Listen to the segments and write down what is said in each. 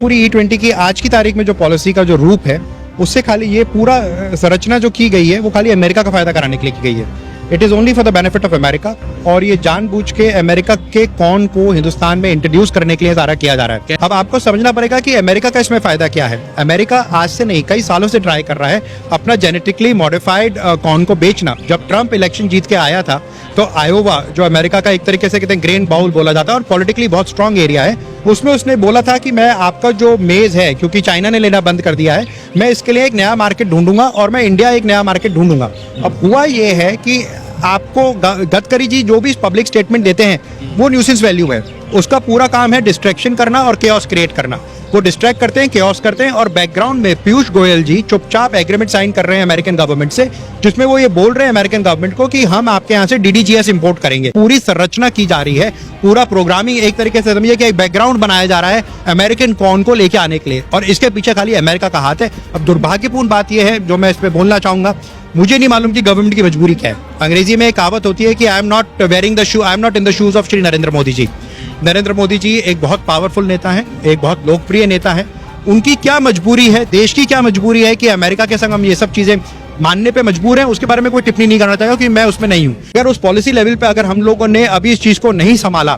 पूरी E20 की आज की तारीख में जो पॉलिसी का जो रूप है उससे खाली ये पूरा संरचना जो की गई है वो खाली अमेरिका का फायदा कराने के लिए की गई है। It is only for the benefit of America और ये जानबूझ के अमेरिका के कॉर्न को हिंदुस्तान में इंट्रोड्यूस करने के लिए सारा किया जा रहा है। अब आपको समझना पड़ेगा कि अमेरिका का इसमें फायदा क्या है। अमेरिका आज से नहीं कई सालों से ट्राई कर रहा है अपना जेनेटिकली मॉडिफाइड कॉर्न को बेचना। जब ट्रंप इलेक्शन जीत के आया था तो आयोवा जो अमेरिका का एक तरीके से कहते हैं ग्रेन बाउल बोला जाता है और पॉलिटिकली बहुत स्ट्रांग एरिया है, उसमें उसने बोला था कि मैं आपका जो मेज है, क्योंकि चाइना ने लेना बंद कर दिया है, मैं इसके लिए एक नया मार्केट ढूंढूंगा और मैं इंडिया एक नया मार्केट ढूंढूंगा। अब हुआ ये है कि आपको गडकरी जी जो भी पब्लिक स्टेटमेंट देते हैं वो न्यूसेंस वैल्यू है, उसका पूरा काम है डिस्ट्रैक्शन करना और केओस क्रिएट करना। वो डिस्ट्रैक्ट करते हैं, केओस करते हैं और बैकग्राउंड में पीयूष गोयल जी चुपचाप एग्रीमेंट साइन कर रहे हैं अमेरिकन गवर्नमेंट से, जिसमें वो ये बोल रहे हैं अमेरिकन गवर्नमेंट को कि हम आपके यहाँ से DDGS इंपोर्ट करेंगे। पूरी संरचना की जा रही है, पूरा प्रोग्रामिंग एक तरीके से समझिए कि एक बैकग्राउंड बनाया जा रहा है अमेरिकन कॉर्न को लेके आने के लिए और इसके पीछे खाली अमेरिका का हाथ है। अब दुर्भाग्यपूर्ण बात यह है जो मैं इस पर बोलना चाहूंगा, मुझे नहीं मालूम कि गवर्नमेंट की मजबूरी क्या है। अंग्रेजी में एक कहावत होती है कि I am not wearing the shoe, I am not in the shoes of Shri Narendra Modi ji. Narendra Modi ji एक बहुत पावरफुल नेता है, एक बहुत लोकप्रिय नेता है। उनकी क्या मजबूरी है, देश की क्या मजबूरी है कि अमेरिका के संग हम ये सब चीजें मानने पे मजबूर हैं, उसके बारे में कोई टिप्पणी नहीं करना चाहेगा कि मैं उसमें नहीं हूं। अगर उस पॉलिसी लेवल पे अगर हम लोगों ने अभी इस चीज को नहीं संभाला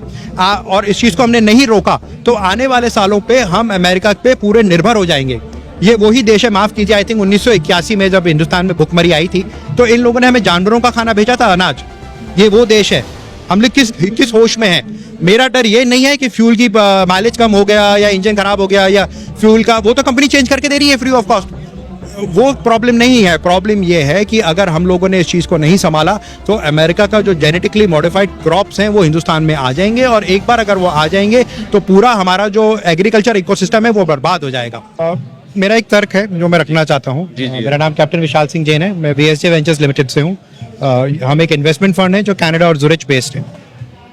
और इस चीज को हमने नहीं रोका तो आने वाले सालों पे हम अमेरिका पे पूरे निर्भर हो जाएंगे। ये वही देश है, माफ कीजिए, आई थिंक 1981 में जब हिंदुस्तान में भुखमरी आई थी तो इन लोगों ने हमें जानवरों का खाना भेजा था, अनाज। ये वो देश है। हम लोग किस होश में हैं। मेरा डर ये नहीं है कि फ्यूल की माइलेज कम हो गया या इंजन खराब हो गया या फ्यूल का, वो तो कंपनी चेंज करके दे रही है फ्री ऑफ कॉस्ट, वो प्रॉब्लम नहीं है। प्रॉब्लम ये है कि अगर हम लोगों ने इस चीज़ को नहीं संभाला तो अमेरिका का जो जेनेटिकली मॉडिफाइड क्रॉप्स हैं वो हिंदुस्तान में आ जाएंगे और एक बार अगर वो आ जाएंगे तो पूरा हमारा जो एग्रीकल्चर इकोसिस्टम है वो बर्बाद हो जाएगा। मेरा एक तर्क है जो मैं रखना चाहता हूँ। मेरा नाम कैप्टन विशाल सिंह जैन है, मैं VSJ वेंचर्स लिमिटेड से हूँ। हम एक इन्वेस्टमेंट फंड है जो कनाडा और ज़ुरिच बेस्ड है।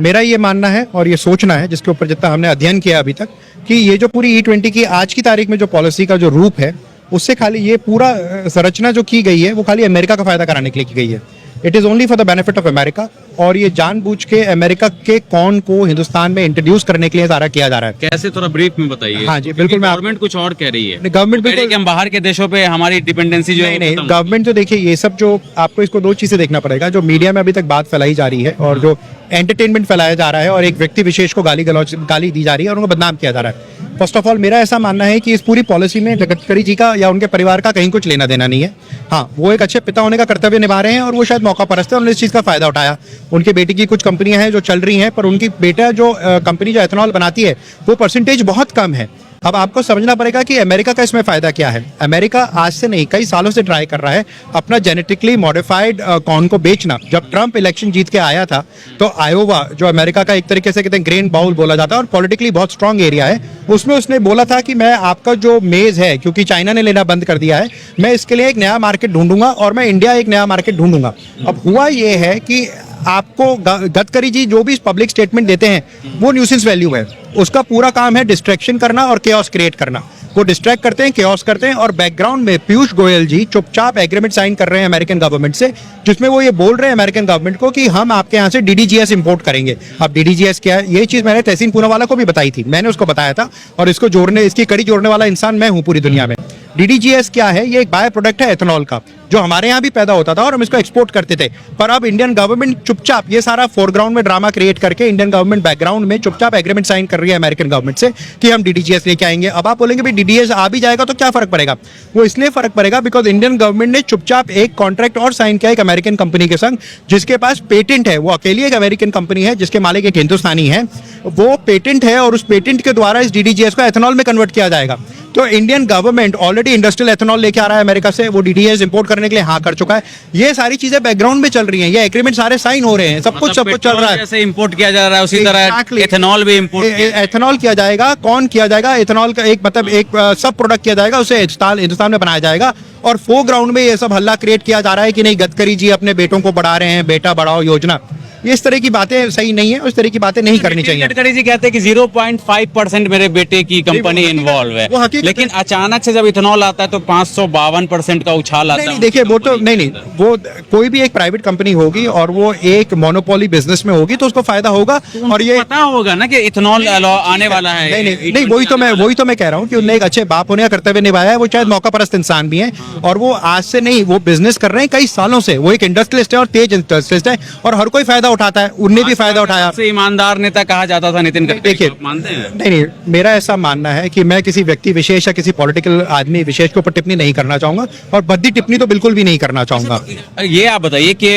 मेरा ये मानना है और ये सोचना है, जिसके ऊपर जितना हमने अध्ययन किया अभी तक, कि ये जो पूरी E20 की आज की तारीख में जो पॉलिसी का जो रूप है उससे खाली ये पूरा संरचना जो की गई है वो खाली अमेरिका का फायदा कराने के लिए की गई है। It is only for the benefit of America और ये जानबूझ के अमेरिका के कॉर्न को हिंदुस्तान में इंट्रोड्यूस करने के लिए सारा किया जा रहा है। कैसे, थोड़ा ब्रीफ में बताइए। हाँ जी बिल्कुल। गवर्नमेंट कुछ और कह रही है, गवर्नमेंट बिल्कुल हम बाहर के देशों पे हमारी डिपेंडेंसी जो है। नहीं, गवर्नमेंट तो देखिए ये सब जो आपको इसको दो चीजें देखना पड़ेगा। जो मीडिया में अभी तक बात फैलाई जा रही है और जो एंटरटेनमेंट फैलाया जा रहा है और एक व्यक्ति विशेष को गाली दी जा रही है और उनको बदनाम किया जा रहा है। फर्स्ट ऑफ ऑल मेरा ऐसा मानना है कि इस पूरी पॉलिसी में गडकरी जी का या उनके परिवार का कहीं कुछ लेना देना नहीं है। हाँ, वो एक अच्छे पिता होने का कर्तव्य निभा रहे हैं और वो शायद मौका परस्त है, उन्होंने इस चीज़ का फायदा उठाया। उनके बेटे की कुछ कंपनियां हैं जो चल रही हैं पर उनकी बेटा जो कंपनी जो एथेनॉल बनाती है वो परसेंटेज बहुत कम है। अब आपको समझना पड़ेगा कि अमेरिका का इसमें फायदा क्या है। अमेरिका आज से नहीं कई सालों से ट्राई कर रहा है अपना जेनेटिकली मॉडिफाइड कॉर्न को बेचना। जब ट्रंप इलेक्शन जीत के आया था तो आयोवा जो अमेरिका का एक तरीके से कहते हैं ग्रेन बाउल बोला जाता है और पॉलिटिकली बहुत स्ट्रांग एरिया है, उसमें उसने बोला था कि मैं आपका जो मेज है, क्योंकि चाइना ने लेना बंद कर दिया है, मैं इसके लिए एक नया मार्केट ढूंढूंगा और मैं इंडिया एक नया मार्केट ढूंढूंगा। अब हुआ ये है कि आपको गडकरी जी जो भी पब्लिक स्टेटमेंट देते हैं वो न्यूसेंस वैल्यू है, उसका पूरा काम है डिस्ट्रैक्शन करना और केओस क्रिएट करना। वो डिस्ट्रैक्ट करते हैं, केओस करते हैं और बैकग्राउंड में पीयूष गोयल जी चुपचाप एग्रीमेंट साइन कर रहे हैं अमेरिकन गवर्नमेंट से, जिसमें वो ये बोल रहे हैं अमेरिकन गवर्नमेंट को कि हम आपके यहाँ से DDGS इंपोर्ट करेंगे। अब DDGS क्या है, ये चीज़ मैंने तहसीन पूनावाला को भी बताई थी, मैंने उसको बताया था और इसको जोड़ने, इसकी कड़ी जोड़ने वाला इंसान मैं हूँ पूरी दुनिया में। DDGS क्या है, ये एक बाय प्रोडक्ट है एथेनॉल का, जो हमारे यहाँ भी पैदा होता था और हम इसको एक्सपोर्ट करते थे। पर अब इंडियन गवर्नमेंट चुपचाप ये सारा फोरग्राउंड में ड्रामा क्रिएट करके इंडियन गवर्नमेंट बैकग्राउंड में चुपचाप एग्रीमेंट साइन कर रही है अमेरिकन गवर्नमेंट से कि हम DDGS लेके आएंगे। अब आप बोलेंगे भाई DDGS आ भी जाएगा तो क्या फर्क पड़ेगा? वो इसलिए फर्क पड़ेगा बिकॉज इंडियन गवर्नमेंट ने चुपचाप एक कॉन्ट्रैक्ट और साइन किया एक अमेरिकन कंपनी के संग, जिसके पास पेटेंट है। वो अकेली एक अमेरिकन कंपनी है जिसके मालिक एक हिंदुस्तानी है, वो पेटेंट है और उस पेटेंट के द्वारा इस DDGS को एथेनॉल में कन्वर्ट किया जाएगा। तो Indian government already industrial ethanol लेके आ रहा है अमेरिका से, वो DDGS इंपोर्ट करने के लिए हाँ कर चुका है। ये सारी चीजें बैकग्राउंड में चल रही हैं, ये एग्रीमेंट सारे साइन हो रहे हैं, सब कुछ चल रहा है। जैसे इंपोर्ट किया जा रहा है उसी तरह एथेनॉल भी इंपोर्ट, एथेनॉल किया जाएगा। कौन किया जाएगा? एथेनॉल का एक मतलब एक सब प्रोडक्ट किया जाएगा, उसे हिंदुस्तान में बनाया जाएगा और फोरग्राउंड में ये सब हल्ला क्रिएट किया जा रहा है कि नहीं गडकरी जी अपने बेटों को बढ़ा रहे हैं, बेटा बढ़ाओ योजना। ये इस तरह की बातें सही नहीं है, उस तरह की बातें नहीं करनी चाहिए। गडकरी जी कहते हैं कि 0.5% मेरे बेटे की कंपनी इन्वॉल्व है, वो हकीकत लेकिन अचानक से जब इथेनॉल आता है तो 552% का उछाल आता है। नहीं देखिए, वो तो नहीं, वो कोई भी एक प्राइवेट कंपनी होगी और वो एक मोनोपोली बिजनेस में होगी तो उसको फायदा होगा। और ये पता होगा ना कि इथेनॉल लॉ आने वाला है। नहीं, वही तो मैं कह रहा हूँ कि उन्होंने एक अच्छे बाप होने का कर्तव्य निभाया है। वो शायद मौका परस्त इंसान भी हैं और वो आज से नहीं, वो बिजनेस कर रहे हैं कई सालों से। वो एक इंडस्ट्रियलिस्ट है और तेज इंडस्ट्रियलिस्ट है और हर कोई फायदा उठाता है, उनने भी फायदा उठाया। सबसे ईमानदार नेता कहा जाता था नितिन गडकरी। देखिए, मानते हैं? नहीं, मेरा ऐसा मानना है कि मैं किसी व्यक्ति विशेष या किसी पॉलिटिकल आदमी विशेष के ऊपर टिप्पणी नहीं करना चाहूंगा और भद्दी टिप्पणी तो बिल्कुल भी नहीं करना चाहूंगा। ये आप बताइए कि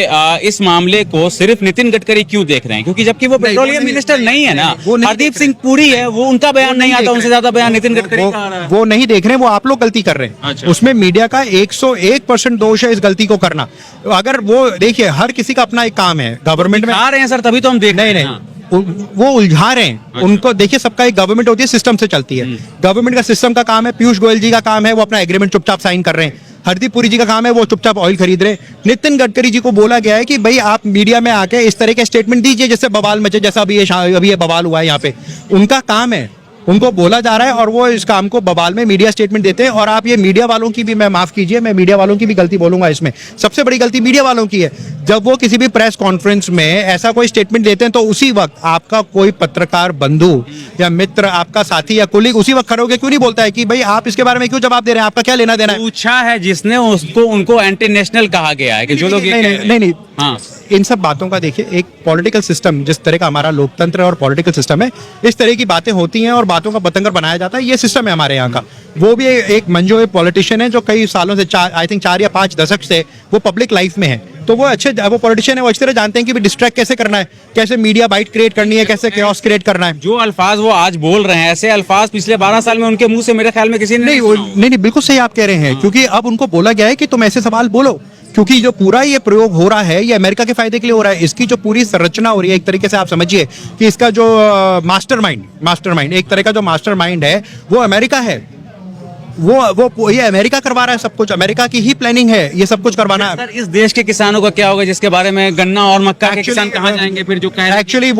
इस मामले को सिर्फ नितिन गडकरी क्यों देख रहे हैं, क्योंकि जबकि वो पेट्रोलियम मिनिस्टर नहीं है ना, हरदीप सिंह पुरी है, वो उनका बयान नहीं आता, उनसे ज्यादा बयान नितिन गडकरी का आ रहा है। वो नहीं देख रहे हैं, वो आप लोग गलती कर रहे हैं। अच्छा। उसमें मीडिया का 101% दोष है इस गलती को करना। अगर वो देखिए, हर किसी का अपना एक काम है गवर्नमेंट में। आ रहे हैं सर, तभी तो हम देख रहे हैं। वो उलझा रहे हैं उनको। देखिए, सबका एक गवर्नमेंट होती है, सिस्टम से चलती है। गवर्नमेंट का सिस्टम का काम है, पीयूष गोयल जी का काम है वो अपना एग्रीमेंट चुपचाप साइन कर रहे हैं। हरदीप पुरी जी का काम है वो चुपचाप ऑयल खरीद रहे हैं। नितिन गडकरी जी को बोला गया है कि भाई आप मीडिया में आके इस तरह के स्टेटमेंट दीजिए जिससे बवाल मचे, जैसा अभी ये बवाल हुआ है यहाँ पे। उनका काम है, उनको बोला जा रहा है और वो इस काम को बवाल में मीडिया स्टेटमेंट देते हैं। और आप ये मीडिया वालों की भी, मैं माफ कीजिए, मैं मीडिया वालों की भी गलती बोलूंगा इसमें। सबसे बड़ी गलती मीडिया वालों की है। जब वो किसी भी प्रेस कॉन्फ्रेंस में ऐसा कोई स्टेटमेंट देते हैं तो उसी वक्त आपका कोई पत्रकार बंधु या मित्र, आपका साथी या कोलीग उसी वक्त खड़े होकर क्यों नहीं बोलता है कि भाई आप इसके बारे में क्यों जवाब दे रहे हैं, आपका क्या लेना देना है? पूछा है जिसने, उसको उनको एंटी नेशनल कहा गया है कि जो लोग नहीं, हाँ, इन सब बातों का देखिए, एक पॉलिटिकल सिस्टम जिस तरह का हमारा लोकतंत्र और पॉलिटिकल सिस्टम है, इस तरह की बातें होती हैं और बातों का बतंगर बनाया जाता है। ये सिस्टम है हमारे यहाँ का। वो भी एक मंजो पॉलिटिशियन है जो कई सालों से, आई थिंक 4 या 5 दशक से वो पब्लिक लाइफ में है। तो वो वो पॉलिटिशियन है, वो अच्छी तरह जानते हैं कि डिस्ट्रैक्ट कैसे करना है, कैसे मीडिया बाइट क्रिएट करनी है, कैसे कैओस क्रिएट करना है। जो अल्फाज वो आज बोल रहे हैं, ऐसे अल्फाज पिछले 12 साल में उनके मुंह से मेरे ख्याल में किसी ने नहीं, बिल्कुल सही आप कह रहे हैं। क्योंकि अब उनको बोला गया है कि तुम ऐसे सवाल बोलो, क्योंकि जो पूरा ये प्रयोग हो रहा है ये अमेरिका के फायदे के लिए हो रहा है। इसकी जो पूरी संरचना हो रही है, एक तरीके से आप समझिए कि इसका जो मास्टरमाइंड एक तरह का जो मास्टरमाइंड है वो अमेरिका है। वो ये अमेरिका करवा रहा है सब कुछ, अमेरिका की ही प्लानिंग है ये सब कुछ करवाना है। सर, इस देश के किसानों का क्या होगा जिसके बारे में गन्ना और मक्का के किसान कहाँ जाएंगे फिर, जो कह रहे हैं एक्चुअली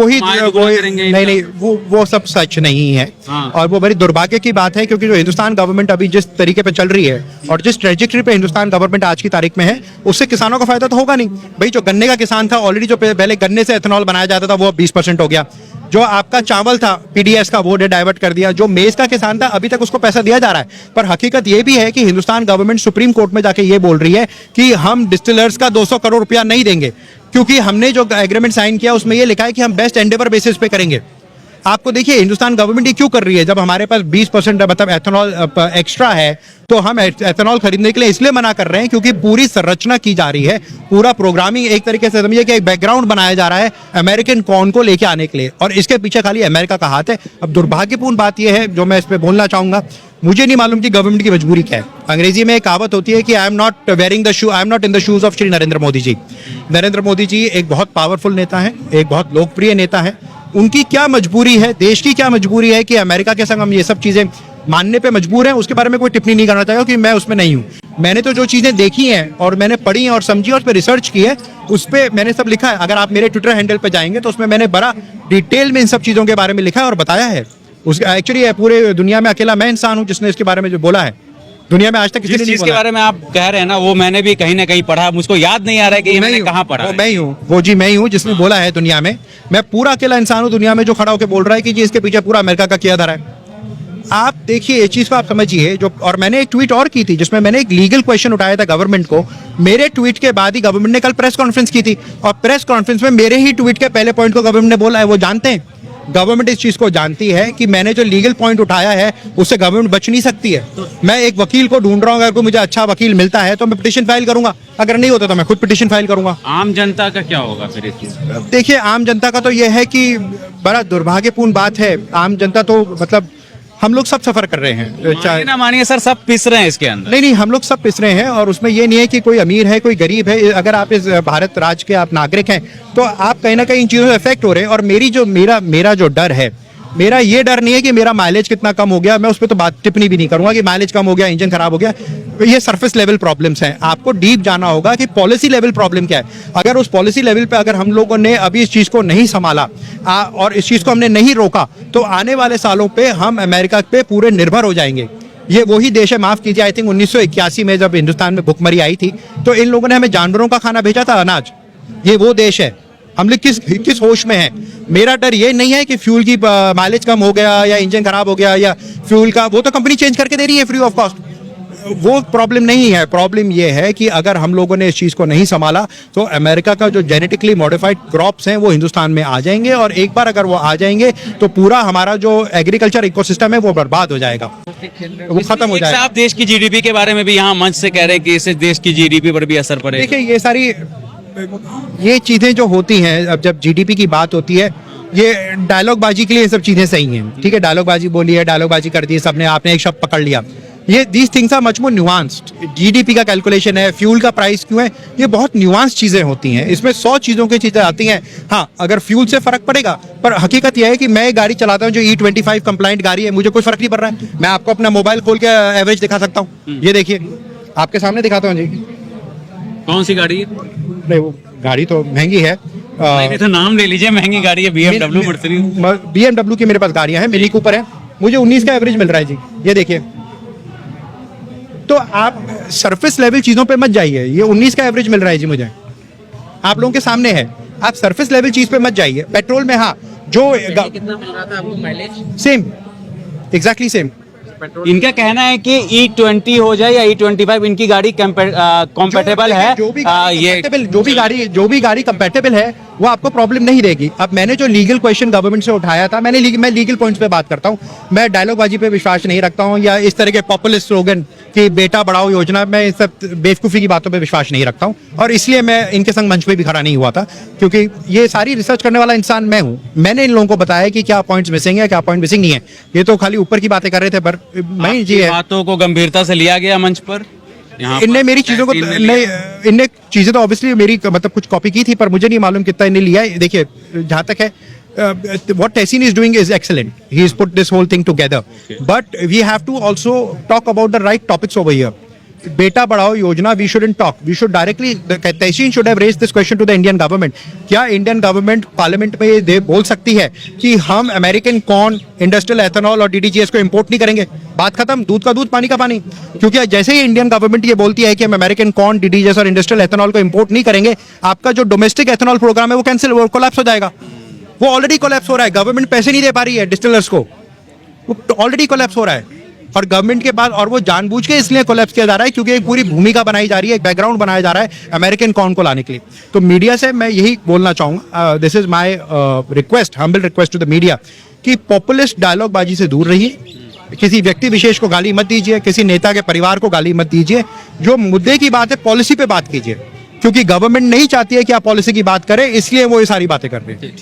नहीं, वो सब सच नहीं है। हाँ। और वो बड़ी दुर्भाग्य की बात है, क्योंकि जो हिंदुस्तान गवर्नमेंट अभी जिस तरीके पे चल रही है और जिस ट्रेजेक्टरी पे हिंदुस्तान गवर्नमेंट आज की तारीख में है, उससे किसानों का फायदा तो होगा नहीं। भाई, जो गन्ने का किसान था ऑलरेडी, जो पहले गन्ने से एथेनॉल बनाया जाता था वो 20% हो गया। जो आपका चावल था पीडीएस का, वो डाइवर्ट कर दिया। जो मेज का किसान था अभी तक उसको पैसा दिया जा रहा है। पर हकीकत ये भी है कि हिंदुस्तान गवर्नमेंट सुप्रीम कोर्ट में जाके ये बोल रही है कि हम डिस्टिलर्स का 200 करोड़ रुपया नहीं देंगे, क्योंकि हमने जो एग्रीमेंट साइन किया उसमें ये लिखा है कि हम बेस्ट एंडेवर बेसिस पे करेंगे। आपको देखिए, हिंदुस्तान गवर्नमेंट ये क्यों कर रही है? जब हमारे पास 20% मतलब एथेनॉल एक्स्ट्रा है तो हम एथेनॉल खरीदने के लिए इसलिए मना कर रहे हैं क्योंकि पूरी संरचना की जा रही है, पूरा प्रोग्रामिंग एक तरीके से समझिए कि एक बैकग्राउंड बनाया जा रहा है अमेरिकन कॉर्न को लेके आने के लिए, और इसके पीछे खाली अमेरिका का हाथ है। अब दुर्भाग्यपूर्ण बात यह है, जो मैं इस पर बोलना चाहूंगा, मुझे नहीं मालूम कि गवर्नमेंट की मजबूरी क्या है। अंग्रेजी में एक कहावत होती है कि I am not in the shoes of Shri Narendra Modi ji. Narendra Modi ji एक बहुत पावरफुल नेता है, एक बहुत लोकप्रिय नेता है। उनकी क्या मजबूरी है, देश की क्या मजबूरी है कि अमेरिका के संग हम ये सब चीजें मानने पे मजबूर हैं, उसके बारे में कोई टिप्पणी नहीं करना चाहेगा, क्योंकि मैं उसमें नहीं हूँ। मैंने तो जो चीजें देखी हैं और मैंने पढ़ी हैं और समझी और उस पर रिसर्च की है, उस पर मैंने सब लिखा है। अगर आप मेरे ट्विटर हैंडल पे जाएंगे तो उसमें मैंने बड़ा डिटेल में इन सब चीजों के बारे में लिखा है और बताया है। एक्चुअली पूरे दुनिया में अकेला मैं इंसान हूँ जिसने इसके बारे में जो बोला है। दुनिया में आज तक किसी ने नहीं बोला। के बारे में आप कह रहे हैं ना, वो मैंने भी कहीं ना कहीं पढ़ा, मुझको याद नहीं आ रहा है कि मैंने कहाँ पढ़ा है। मैं ही हूँ जिसने बोला है दुनिया में। मैं पूरा अकेला इंसान हूँ दुनिया में जो खड़ा होकर बोल रहा है कि जी इसके पीछे पूरा अमेरिका का किया धरा है। आप देखिए, इस चीज को आप समझिए। जो और मैंने एक ट्वीट और की थी जिसमें मैंने एक लीगल क्वेश्चन उठाया था गवर्नमेंट को। मेरे ट्वीट के बाद ही गवर्नमेंट ने कल प्रेस कॉन्फ्रेंस की थी, और प्रेस कॉन्फ्रेंस में मेरे ही ट्वीट के पहले पॉइंट को गवर्नमेंट ने बोला है। वो जानते हैं, गवर्नमेंट इस चीज को जानती है कि मैंने जो लीगल पॉइंट उठाया है उससे गवर्नमेंट बच नहीं सकती है। मैं एक वकील को ढूंढ रहा हूँ, अगर कोई मुझे अच्छा वकील मिलता है तो मैं पिटीशन फाइल करूंगा, अगर नहीं होता तो मैं खुद पिटीशन फाइल करूंगा। आम जनता का क्या होगा फिर इसमें? देखिए, आम जनता का तो यह है कि बड़ा दुर्भाग्यपूर्ण बात है। आम जनता तो मतलब हम लोग सब सफर कर रहे हैं, ना मानिए सर, सब पिस रहे हैं इसके अंदर। नहीं, हम लोग सब पिस रहे हैं, और उसमें ये नहीं है कि कोई अमीर है कोई गरीब है। अगर आप इस भारत राज्य के आप नागरिक हैं तो आप कहीं ना कहीं इन चीज़ों से अफेक्ट हो रहे हैं। और मेरा जो डर है मेरा ये डर नहीं है कि मेरा माइलेज कितना कम हो गया, मैं उस पर तो बात टिप्पणी भी नहीं करूंगा कि माइलेज कम हो गया, इंजन खराब हो गया। ये सरफेस लेवल प्रॉब्लम्स हैं। आपको डीप जाना होगा कि पॉलिसी लेवल प्रॉब्लम क्या है। अगर उस पॉलिसी लेवल पे अगर हम लोगों ने अभी इस चीज़ को नहीं संभाला और इस चीज़ को हमने नहीं रोका, तो आने वाले सालों पे हम अमेरिका पे पूरे निर्भर हो जाएंगे। ये वही देश है, माफ कीजिए, आई थिंक 1981 में जब हिंदुस्तान में भुखमरी आई थी तो इन लोगों ने हमें जानवरों का खाना भेजा था, अनाज। ये वो देश है। हम लोग किस होश में हैं। मेरा डर ये नहीं है कि फ्यूल की माइलेज कम हो गया या इंजन खराब हो गया या फ्यूल का, वो तो कंपनी चेंज करके दे रही है फ्री ऑफ कॉस्ट। वो प्रॉब्लम नहीं है। प्रॉब्लम ये है कि अगर हम लोगों ने इस चीज़ को नहीं संभाला तो अमेरिका का जो जेनेटिकली मॉडिफाइड क्रॉप्स हैं वो हिंदुस्तान में आ जाएंगे, और एक बार अगर वो आ जाएंगे तो पूरा हमारा जो एग्रीकल्चर इकोसिस्टम है वो बर्बाद हो जाएगा, वो खत्म हो जाएगा। आप देश की जीडीपी के बारे में भी यहाँ मंच से कह रहे हैं कि इससे देश की जीडीपी पर भी असर पड़ेगा। देखिए, ये सारी ये चीज़ें जो होती हैं, अब जब जीडीपी की बात होती है, ये डायलॉग बाजी के लिए ये सब चीज़ें सही हैं। ठीक है, डायलॉग बाजी बोली है, डायलॉग बाजी कर दी सबने, आपने एक शब्द पकड़ लिया। ये these things are much more nuanced. GDP का कैलकुलेशन है, फ्यूल का प्राइस क्यों है, ये बहुत न्यूआंस चीज़ें होती हैं। इसमें 100 चीज़ों की चीज़ें आती हैं। हाँ, अगर फ्यूल से फर्क पड़ेगा, पर हकीकत यह है कि मैं एक गाड़ी चलाता हूँ जो E25 कंप्लाइंट गाड़ी है, मुझे कोई फर्क नहीं पड़ रहा है। मैं आपको अपना मोबाइल खोल के एवरेज दिखा सकता हूँ। ये देखिए, आपके सामने दिखाता हूँ जी। कौन सी गाड़ी है? नहीं, वो गाड़ी तो महंगी है। नहीं तो नाम ले लीजिए, महंगी गाड़ी है, BMW, मर्सिडीज। BMW की मेरे पास गाड़ियां हैं, मिनी कूपर है, मुझे 19 का एवरेज मिल रहा है जी। ये देखिए, तो आप सरफेस लेवल चीजों पे मत जाइए। ये 19 का एवरेज मिल रहा है जी मुझे, आप लोगों के सामने है। आप सरफेस लेवल चीज पे मत जाइए। पेट्रोल में हाँ, जो कितना मिल रहा था आपको माइलेज? Same, exactly same. इनका कहना है कि E20 हो जाए या E25, इनकी गाड़ी कॉम्पेटेबल है। जो भी गाड़ी कंपैटिबल है वो आपको प्रॉब्लम नहीं देगी। अब मैंने जो लीगल क्वेश्चन गवर्नमेंट से उठाया था, मैं लीगल पॉइंट्स पे बात करता हूँ। मैं डायलॉगबाजी पे विश्वास नहीं रखता हूँ या इस तरह के पॉपुलिस्ट स्लोगन कि बेटा बढ़ाओ योजना, मैं इस सब बेवकूफ़ी की बातों पे विश्वास नहीं रखता हूँ, और इसलिए मैं इनके संग मंच पे भी खड़ा नहीं हुआ था, क्योंकि ये सारी रिसर्च करने वाला इंसान मैं हूँ। मैंने इन लोगों को बताया कि क्या पॉइंट्स मिसिंग है, क्या पॉइंट मिसिंग नहीं है। ये तो खाली ऊपर की बातें कर रहे थे, पर मैं जी बातों को गंभीरता से लिया गया मंच पर। इनने मेरी चीजों को इनने चीजें तो ऑब्वियसली मेरी मतलब कुछ कॉपी की थी, पर मुझे नहीं मालूम कितना इन्हें लिया है। देखिए, जहां तक है, what Tessin is doing is excellent. He has put this whole thing together. Okay. But we have to also talk about the right topics over here. बेटा बढ़ाओ योजना, we shouldn't talk. We should directly, Tessin should have raised this question to the Indian government. क्या Indian government parliament में ये बोल सकती है कि हम अमेरिकन कॉर्न, इंडस्ट्रियल एथेनॉल और DDGS को इंपोर्ट नहीं करेंगे? बात खत्म, दूध का दूध, पानी का पानी। क्योंकि जैसे ही इंडियन गवर्नमेंट ये बोलती है कि हम अमेरिकन कॉर्न, DDGS और इंडस्ट्रियल एथेनॉल को इंपोर्ट नहीं करेंगे, आपका जो डोमेस्टिक एथेनॉल प्रोग्राम है वो कैंसिल, वो कोलैप्स हो जाएगा। वो ऑलरेडी कोलैप्स हो रहा है। गवर्नमेंट पैसे नहीं दे पा रही है डिस्टिलर्स को, वो ऑलरेडी कोलैप्स हो रहा है। और गवर्नमेंट के बाद, और वो जानबूझ के इसलिए कोलैप्स किया जा रहा है क्योंकि एक पूरी भूमिका बनाई जा रही है, एक बैकग्राउंड बनाया जा रहा है अमेरिकन कॉर्न को लाने के लिए। तो मीडिया से मैं यही बोलना चाहूँगा, this is my request, humble request to the media, कि पॉपुलिस्ट डायलॉग बाजी से दूर रहिए। किसी व्यक्ति विशेष को गाली मत दीजिए, किसी नेता के परिवार को गाली मत दीजिए। जो मुद्दे की बात है, पॉलिसी पे बात कीजिए, क्योंकि गवर्नमेंट नहीं चाहती है कि आप पॉलिसी की बात करें, इसलिए वो ये सारी बातें कर रहे हैं।